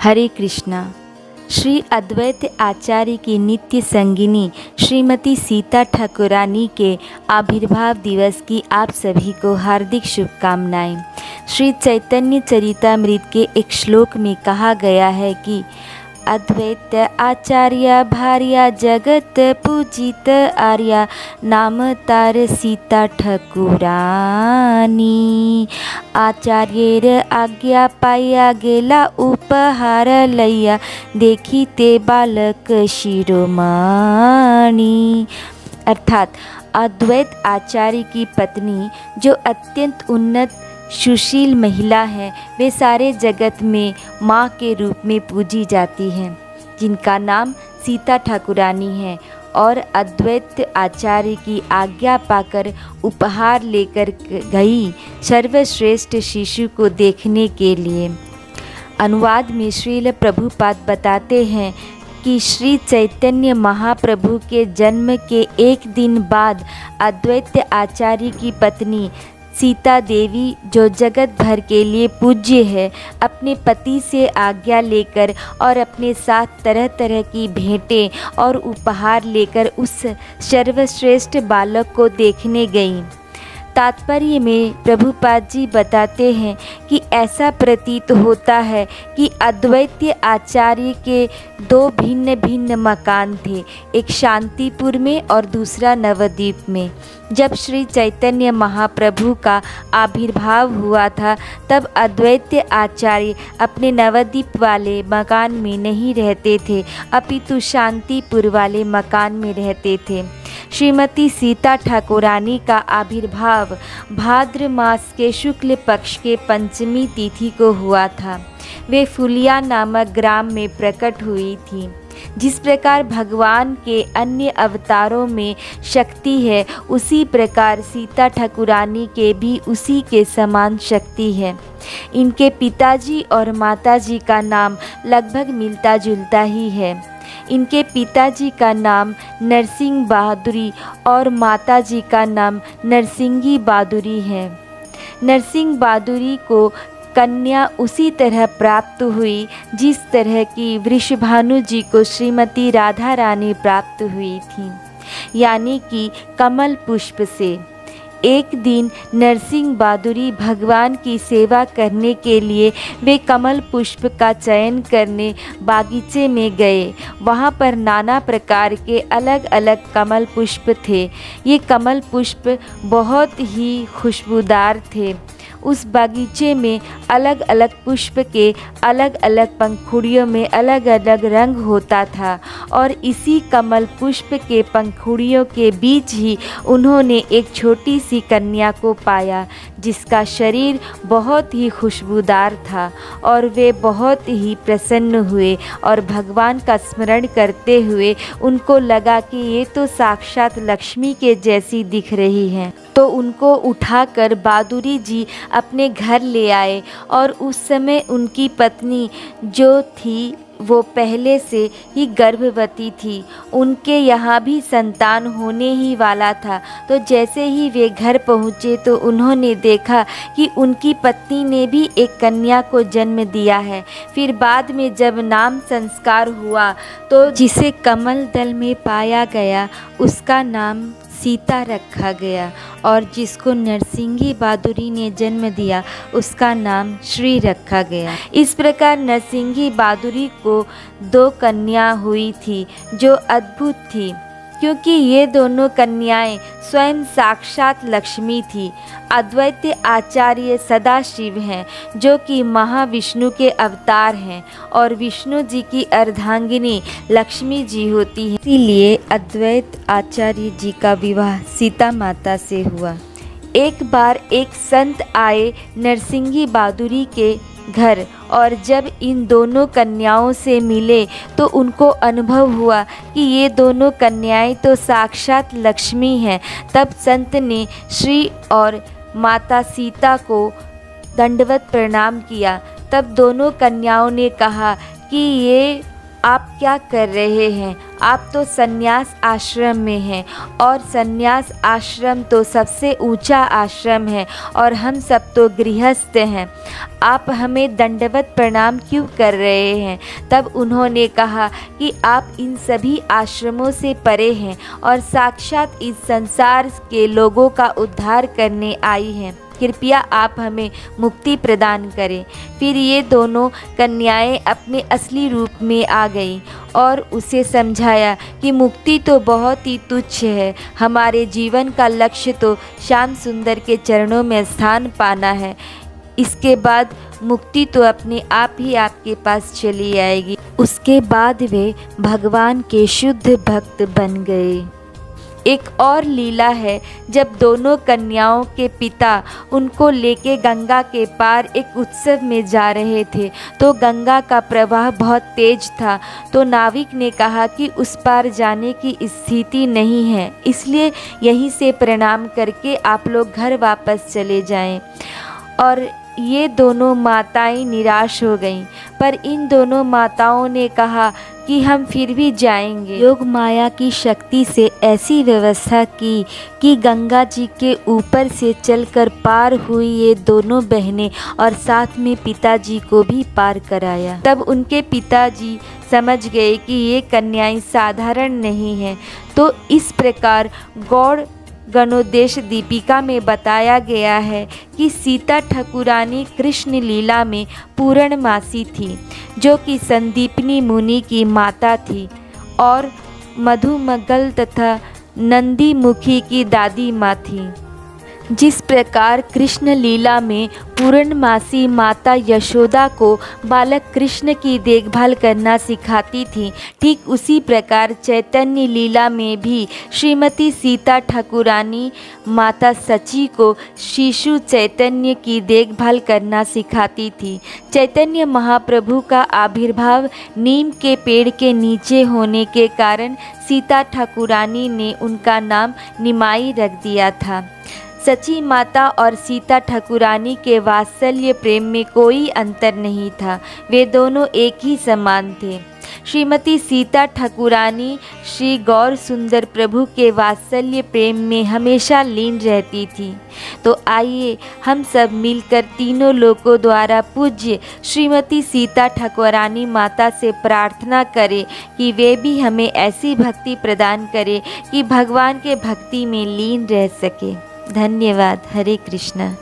हरे कृष्णा। श्री अद्वैत आचार्य की नित्य संगिनी श्रीमती सीता ठाकुरानी के आविर्भाव दिवस की आप सभी को हार्दिक शुभकामनाएं। श्री चैतन्य चरितामृत के एक श्लोक में कहा गया है कि अद्वैत आचार्य भार्या जगत पूजित आर्या नाम तार सीता ठाकुरानी। आचार्येर आज्ञा पाया गेला उपहार लैया देखी ते बालक शिरोमणि। अर्थात अद्वैत आचार्य की पत्नी जो अत्यंत उन्नत सुशील महिला है, वे सारे जगत में माँ के रूप में पूजी जाती हैं, जिनका नाम सीता ठाकुरानी है। और अद्वैत आचार्य की आज्ञा पाकर उपहार लेकर गई सर्वश्रेष्ठ शिशु को देखने के लिए। अनुवाद में श्रील प्रभुपाद बताते हैं कि श्री चैतन्य महाप्रभु के जन्म के एक दिन बाद अद्वैत आचार्य की पत्नी सीता देवी, जो जगत भर के लिए पूज्य है, अपने पति से आज्ञा लेकर और अपने साथ तरह तरह की भेंटें और उपहार लेकर उस सर्वश्रेष्ठ बालक को देखने गईं। तात्पर्य में प्रभुपाद जी बताते हैं कि ऐसा प्रतीत होता है कि अद्वैत आचार्य के दो भिन्न भिन्न मकान थे, एक शांतिपुर में और दूसरा नवद्वीप में। जब श्री चैतन्य महाप्रभु का आविर्भाव हुआ था, तब अद्वैत आचार्य अपने नवद्वीप वाले मकान में नहीं रहते थे, अपितु शांतिपुर वाले मकान में रहते थे। श्रीमती सीता ठाकुरानी का आविर्भाव भाद्र मास के शुक्ल पक्ष के पंचमी तिथि को हुआ था। वे फुलिया नामक ग्राम में प्रकट हुई थी। जिस प्रकार भगवान के अन्य अवतारों में शक्ति है, उसी प्रकार सीता ठाकुरानी के भी उसी के समान शक्ति है। इनके पिताजी और माताजी का नाम लगभग मिलता जुलता ही है। इनके पिताजी का नाम नरसिंह बहादुरी और माताजी का नाम नरसिंगी बहादुरी है। नरसिंह बहादुरी को कन्या उसी तरह प्राप्त हुई जिस तरह की वृषभानु जी को श्रीमती राधा रानी प्राप्त हुई थी, यानी कि कमल पुष्प से। एक दिन नरसिंह बहादुरी भगवान की सेवा करने के लिए वे कमल पुष्प का चयन करने बागीचे में गए। वहाँ पर नाना प्रकार के अलग अलग कमल पुष्प थे। ये कमल पुष्प बहुत ही खुशबूदार थे। उस बागीचे में अलग अलग पुष्प के अलग अलग पंखुड़ियों में अलग अलग रंग होता था, और इसी कमल पुष्प के पंखुड़ियों के बीच ही उन्होंने एक छोटी सी कन्या को पाया, जिसका शरीर बहुत ही खुशबूदार था। और वे बहुत ही प्रसन्न हुए और भगवान का स्मरण करते हुए उनको लगा कि ये तो साक्षात लक्ष्मी के जैसी दिख रही हैं। तो उनको उठाकर बहादुरी जी अपने घर ले आए। और उस समय उनकी पत्नी जो थी वो पहले से ही गर्भवती थी। उनके यहाँ भी संतान होने ही वाला था। तो जैसे ही वे घर पहुँचे तो उन्होंने देखा कि उनकी पत्नी ने भी एक कन्या को जन्म दिया है। फिर बाद में जब नाम संस्कार हुआ तो जिसे कमल दल में पाया गया उसका नाम सीता रखा गया, और जिसको नरसिंगी बहादुरी ने जन्म दिया उसका नाम श्री रखा गया। इस प्रकार नरसिंगी बहादुरी को दो कन्या हुई थी जो अद्भुत थी, क्योंकि ये दोनों कन्याएं स्वयं साक्षात लक्ष्मी थी। अद्वैत आचार्य सदाशिव हैं, जो कि महाविष्णु के अवतार हैं, और विष्णु जी की अर्धांगिनी लक्ष्मी जी होती है। इसीलिए अद्वैत आचार्य जी का विवाह सीता माता से हुआ। एक बार एक संत आए नरसिंगी बहादुरी के घर, और जब इन दोनों कन्याओं से मिले तो उनको अनुभव हुआ कि ये दोनों कन्याएं तो साक्षात लक्ष्मी हैं। तब संत ने श्री और माता सीता को दंडवत प्रणाम किया। तब दोनों कन्याओं ने कहा कि ये आप क्या कर रहे हैं, आप तो संन्यास आश्रम में हैं और संन्यास आश्रम तो सबसे ऊंचा आश्रम है और हम सब तो गृहस्थ हैं, आप हमें दंडवत प्रणाम क्यों कर रहे हैं। तब उन्होंने कहा कि आप इन सभी आश्रमों से परे हैं और साक्षात इस संसार के लोगों का उद्धार करने आई हैं, कृपया आप हमें मुक्ति प्रदान करें। फिर ये दोनों कन्याएं अपने असली रूप में आ गईं और उसे समझाया कि मुक्ति तो बहुत ही तुच्छ है, हमारे जीवन का लक्ष्य तो श्याम सुंदर के चरणों में स्थान पाना है, इसके बाद मुक्ति तो अपने आप ही आपके पास चली आएगी। उसके बाद वे भगवान के शुद्ध भक्त बन गए। एक और लीला है, जब दोनों कन्याओं के पिता उनको लेके गंगा के पार एक उत्सव में जा रहे थे, तो गंगा का प्रवाह बहुत तेज था, तो नाविक ने कहा कि उस पार जाने की स्थिति नहीं है, इसलिए यहीं से प्रणाम करके आप लोग घर वापस चले जाएं। और ये दोनों माताएं निराश हो गईं, पर इन दोनों माताओं ने कहा कि हम फिर भी जाएंगे। योग माया की शक्ति से ऐसी व्यवस्था की कि गंगा जी के ऊपर से चलकर पार हुई ये दोनों बहनें और साथ में पिताजी को भी पार कराया। तब उनके पिताजी समझ गए कि ये कन्याएं साधारण नहीं हैं। तो इस प्रकार गौड़ गणोदेश दीपिका में बताया गया है कि सीता ठाकुरानी कृष्ण लीला में पूर्णमासी थी, जो कि संदीपनी मुनि की माता थी और मधुमगल तथा नंदीमुखी की दादी माँ थी। जिस प्रकार कृष्ण लीला में पूर्णमासी माता यशोदा को बालक कृष्ण की देखभाल करना सिखाती थी, ठीक उसी प्रकार चैतन्य लीला में भी श्रीमती सीता ठाकुरानी माता सची को शिशु चैतन्य की देखभाल करना सिखाती थी। चैतन्य महाप्रभु का आविर्भाव नीम के पेड़ के नीचे होने के कारण सीता ठाकुरानी ने उनका नाम निमाई रख दिया था। सची माता और सीता ठाकुरानी के वात्सल्य प्रेम में कोई अंतर नहीं था, वे दोनों एक ही समान थे। श्रीमती सीता ठाकुरानी श्री गौर सुंदर प्रभु के वात्सल्य प्रेम में हमेशा लीन रहती थी। तो आइए हम सब मिलकर तीनों लोकों द्वारा पूज्य श्रीमती सीता ठाकुरानी माता से प्रार्थना करें कि वे भी हमें ऐसी भक्ति प्रदान करें कि भगवान के भक्ति में लीन रह सके। धन्यवाद। हरे कृष्णा।